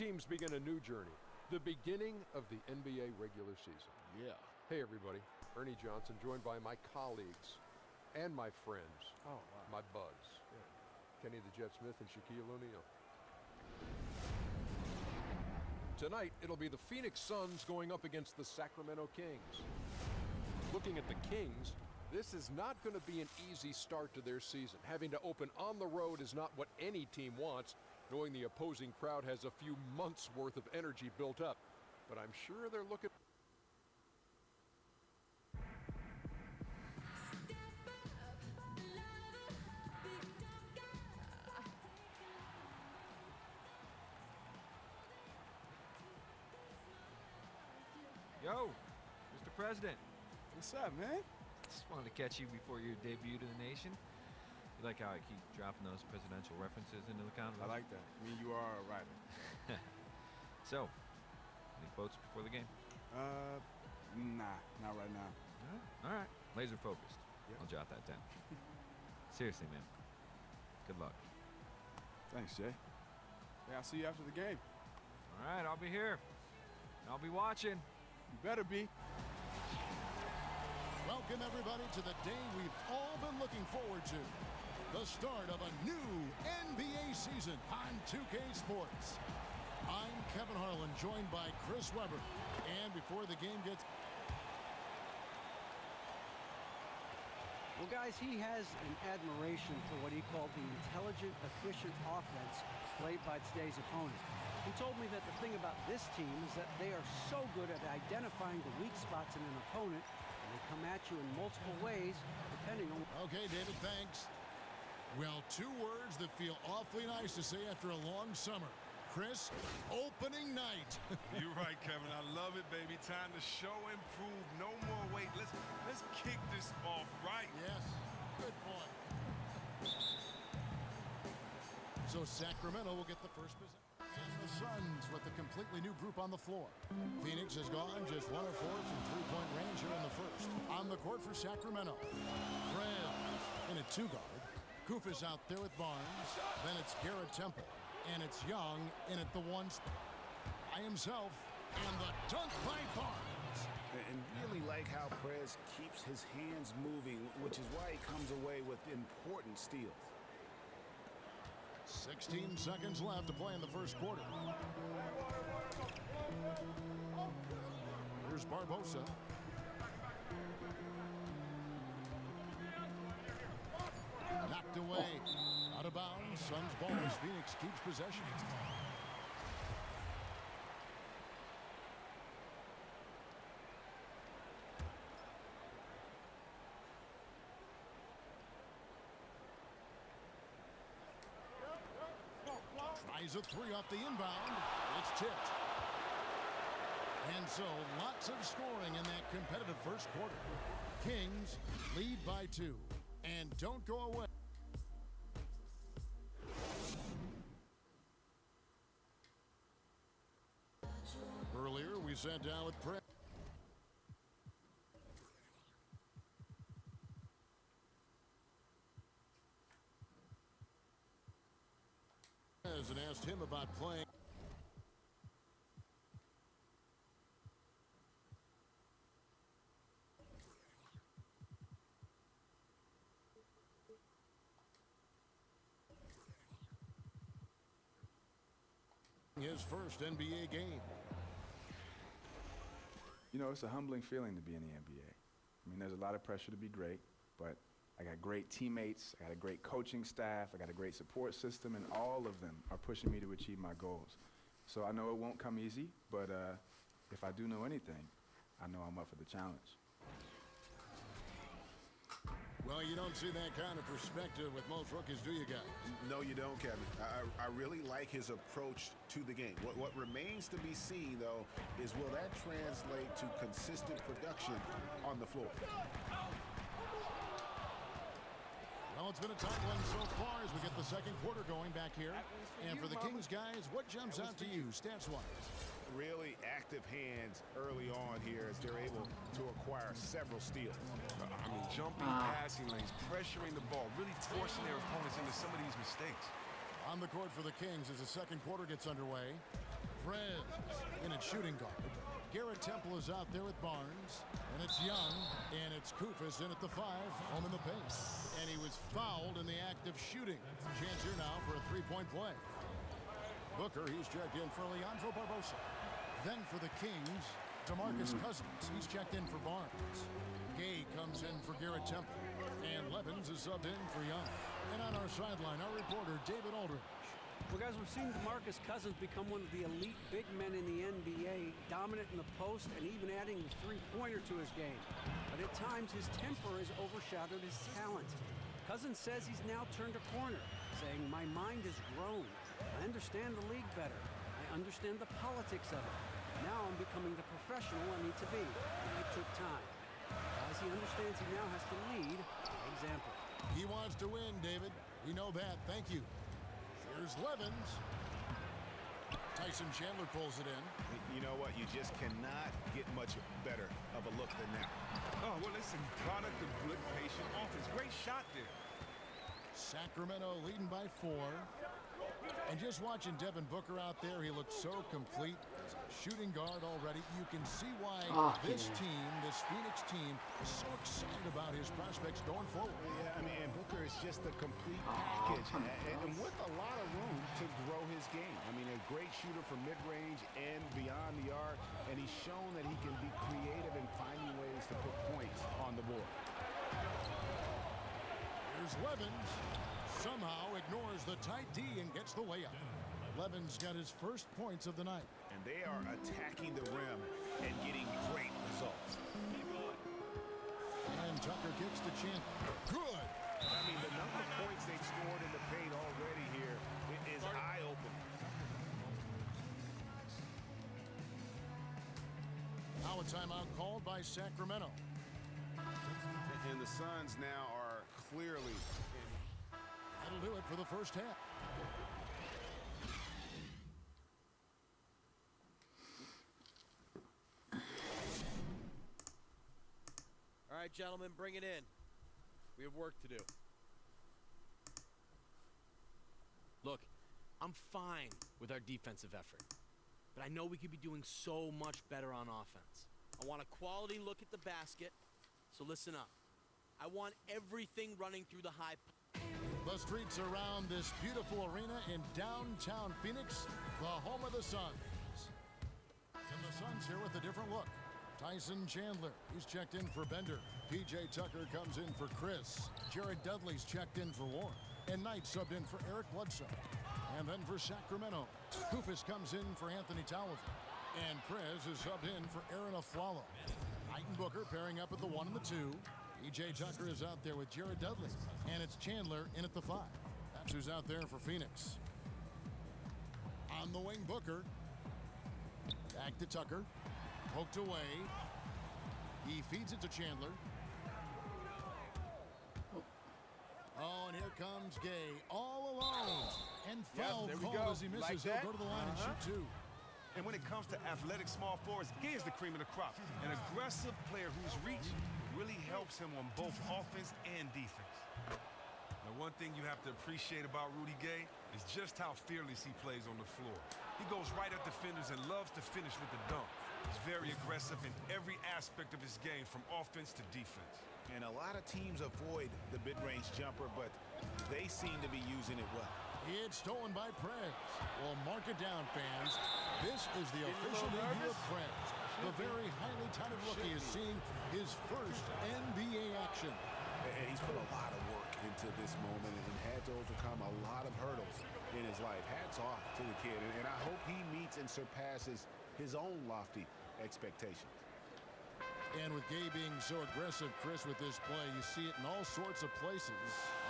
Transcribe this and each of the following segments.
teams begin a new journey, the beginning of the NBA regular season. Yeah. Hey everybody, Ernie Johnson, joined by my colleagues and my friends. Oh, wow. My buds. Kenny the Jet Smith and Shaquille O'Neal. Tonight, it'll be the Phoenix Suns going up against the Sacramento Kings. Looking at the Kings, this is not going to be an easy start to their season. Having to open on the road is not what any team wants, knowing the opposing crowd has a few months' worth of energy built up. But I'm sure they're looking... Yo, Mr. President. What's up, man? Just wanted to catch you before your debut to the nation. You like how I keep dropping those presidential references into the conversation? I like that. I mean, you are a writer. So, any quotes before the game? Nah, not right now. All right. Laser focused. Yeah. I'll jot that down. Seriously, man. Good luck. Thanks, Jay. Yeah, I'll see you after the game. All right, I'll be here. I'll be watching. You better be. Welcome, everybody, to the day we've all been looking forward to. The start of a new NBA season on 2K Sports. I'm Kevin Harlan, joined by Chris Webber. And before the game gets... Well, guys, he has an admiration for what he called the intelligent, efficient offense played by today's opponent. He told me that the thing about this team is that they are so good at identifying the weak spots in an opponent, and they come at you in multiple ways, depending on... Okay, David, thanks. Well, two words that feel awfully nice to say after a long summer. Chris, opening night. You're right, Kevin. I love it, baby. Time to show and prove. No more wait. Let's kick this off right. Yes, good point. So Sacramento will get the first possession. And the Suns with a completely new group on the floor. Phoenix has gone just 1 of 4 from three-point range here in the first. On the court for Sacramento. Fred in a two-guard. Kufis out there with Barnes. Then it's Garrett Temple. And it's Young in at the one spot by himself. And the dunk by Barnes. And really like how Prez keeps his hands moving, which is why he comes away with important steals. 16 seconds left to play in the first quarter. Here's Barbosa. Knocked away. Out of bounds. Suns ball as Phoenix keeps possession. Tries a three off the inbound. It's tipped. And so lots of scoring in that competitive first quarter. Kings lead by 2. And don't go away. Earlier, we sat down with Prez. And asked him about playing. His first NBA game. You know, it's a humbling feeling to be in the NBA. I mean, there's a lot of pressure to be great, but I got great teammates, I got a great coaching staff, I got a great support system, and all of them are pushing me to achieve my goals. So I know it won't come easy, but if I do know anything, I know I'm up for the challenge. Well, you don't see that kind of perspective with most rookies, do you guys? No, you don't, Kevin. I really like his approach to the game. What remains to be seen, though, is will that translate to consistent production on the floor? Well, it's been a tight one so far as we get the second quarter going back here. And for the Kings guys, what jumps out to you stats-wise? Really active hands early on here as they're able to acquire several steals. I mean, jumping passing lanes, pressuring the ball, really forcing their opponents into some of these mistakes. On the court for the Kings as the second quarter gets underway. Prez in at shooting guard. Garrett Temple is out there with Barnes. And it's Young. And it's Kufis in at the 5, home in the paint. And he was fouled in the act of shooting. Chance here now for a three-point play. Booker, he's checked in for Leandro Barbosa. Then for the Kings, DeMarcus Cousins. He's checked in for Barnes. Gay comes in for Garrett Temple. And Levins is subbed in for Young. And on our sideline, our reporter, David Aldridge. Well, guys, we've seen DeMarcus Cousins become one of the elite big men in the NBA, dominant in the post and even adding the three-pointer to his game. But at times, his temper has overshadowed his talent. Cousins says he's now turned a corner, saying, "My mind has grown. I understand the league better. I understand the politics of it. Now I'm becoming the professional I need to be. And it took time." As he understands he now has to lead by example. He wants to win, David. We know that. Thank you. Here's Levins. Tyson Chandler pulls it in. You know what? You just cannot get much better of a look than that. Oh, well, listen, product of good, patient offense. Great shot there. Sacramento leading by 4. And just watching Devin Booker out there, he looks so complete as a shooting guard already. You can see why this team, this Phoenix team, is so excited about his prospects going forward. Yeah, I mean, and Booker is just the complete package, and with a lot of room to grow his game. I mean, a great shooter from mid-range and beyond the arc, and he's shown that he can be creative in finding ways to put points on the board. Here's Levins. Somehow ignores the tight D and gets the layup. Levins got his first points of the night. And they are attacking the rim and getting great results. And Tucker kicks to Chandler. Good. I mean, the number of points they've scored in the paint already here is eye-opening. Now a timeout called by Sacramento. And the Suns now are clearly That'll do it for the first half. All right, gentlemen, bring it in. We have work to do. Look, I'm fine with our defensive effort, but I know we could be doing so much better on offense. I want a quality look at the basket, so listen up. I want everything running through the high. The streets around this beautiful arena in downtown Phoenix, the home of the Suns. And the Suns here with a different look. Tyson Chandler, he's checked in for Bender. P.J. Tucker comes in for Chris. Jared Dudley's checked in for Warren. And Knight subbed in for Eric Bledsoe. And then for Sacramento, Kufis comes in for Anthony Townsend. And Prez is subbed in for Aaron Aflalo. Knight and Booker pairing up at the 1 and the 2. P.J. Tucker is out there with Jared Dudley. And it's Chandler in at the 5. That's who's out there for Phoenix. On the wing, Booker. Back to Tucker. Poked away. He feeds it to Chandler. Oh, and here comes Gay all alone. And foul called as he misses. He'll go to the line and shoot 2. And when it comes to athletic small forwards, Gay is the cream of the crop. An aggressive player whose reach really helps him on both offense and defense. Now, one thing you have to appreciate about Rudy Gay is just how fearless he plays on the floor. He goes right at defenders and loves to finish with the dunk. He's very aggressive in every aspect of his game, from offense to defense. And a lot of teams avoid the mid-range jumper, but they seem to be using it well. It's stolen by Prez. Well, mark it down, fans. This is the official debut of Prez. The very highly touted rookie is seeing his first NBA action. And he's put a lot of work into this moment and had to overcome a lot of hurdles in his life. Hats off to the kid, and I hope he meets and surpasses his own lofty expectations. And with Gay being so aggressive, Chris, with this play, you see it in all sorts of places,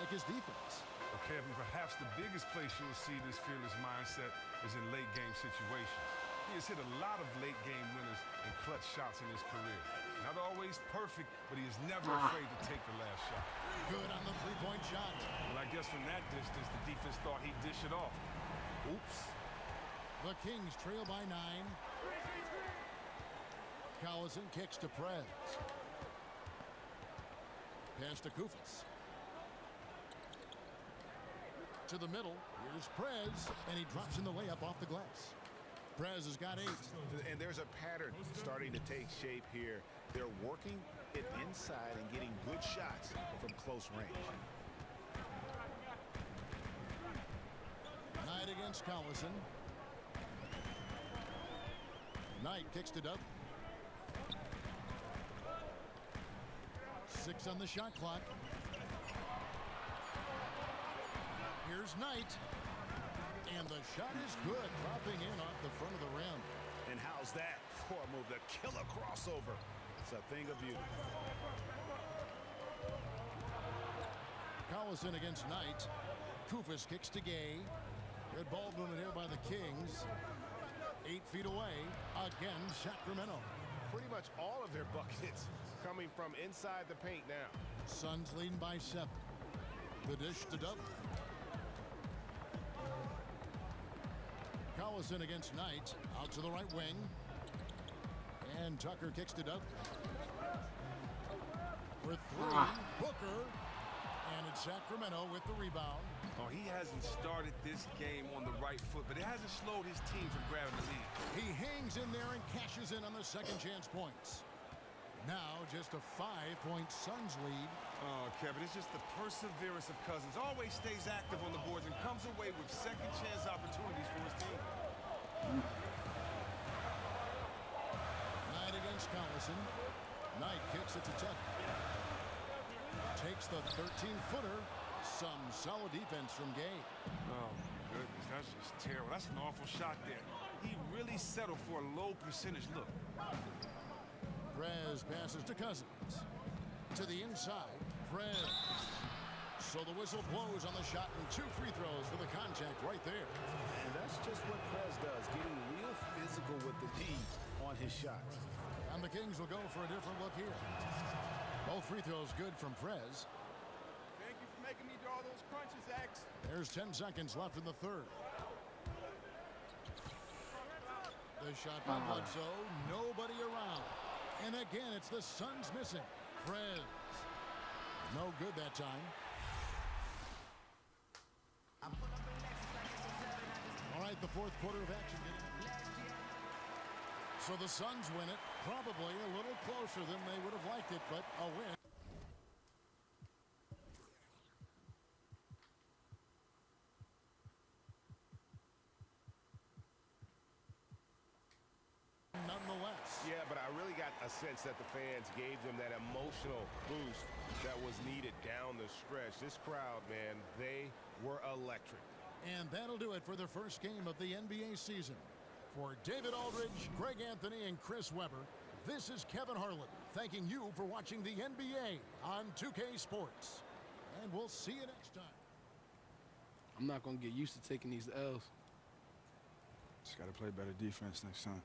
like his defense. Okay, and perhaps the biggest place you'll see this fearless mindset is in late-game situations. He has hit a lot of late-game winners and clutch shots in his career. Not always perfect, but he is never afraid to take the last shot. Good on the three-point shot. Well, I guess from that distance, the defense thought he'd dish it off. Oops. The Kings trail by 9. Collison kicks to Prez. Pass to Kufis. To the middle. Here's Prez, and he drops in the layup off the glass. Perez has got 8. And there's a pattern starting to take shape here. They're working it inside and getting good shots from close range. Knight against Collison. Knight kicks to Dudley. 6 on the shot clock. Here's Knight. And the shot is good, dropping in off the front of the rim. And how's that for a move? The killer crossover. It's a thing of beauty. Collison against Knight. Kufis kicks to Gay. Good ball movement here by the Kings. 8 feet away. Again, Sacramento. Pretty much all of their buckets coming from inside the paint now. Suns leading by 7. The dish to Dudley. Collison against Knight. Out to the right wing. And Tucker kicks to Dudley. For 3. Booker. And it's Sacramento with the rebound. Oh, he hasn't started this game on the right foot, but it hasn't slowed his team from grabbing the lead. He hangs in there and cashes in on the second chance points. Now just a 5-point Suns lead. Oh, Kevin, it's just the perseverance of Cousins. Always stays active on the boards and comes away with second chance opportunities for his team. Knight against Collison. Knight kicks it to Tucker. Takes the 13-footer. Some solid defense from Gay. Oh, goodness, that's just terrible. That's an awful shot there. He really settled for a low percentage look. Perez passes to Cousins. To the inside. Perez. So the whistle blows on the shot and 2 free throws for the contact right there. And that's just what Perez does, getting real physical with the D on his shots. And the Kings will go for a different look here. Both free throws good from Perez. Thank you for making me draw those crunches, X. There's 10 seconds left in the third. The shot by Bledsoe. Nobody around. And again, it's the Suns missing. Perez. No good that time. All right, the fourth quarter of action. So the Suns win it. Probably a little closer than they would have liked it, but a win. Nonetheless. Yeah, but I really got a sense that the fans gave them that emotional boost that was needed down the stretch. This crowd, man, they were electric. And that'll do it for the first game of the NBA season. For David Aldridge, Greg Anthony, and Chris Webber, this is Kevin Harlan thanking you for watching the NBA on 2K Sports. And we'll see you next time. I'm not going to get used to taking these L's. Just got to play better defense next time.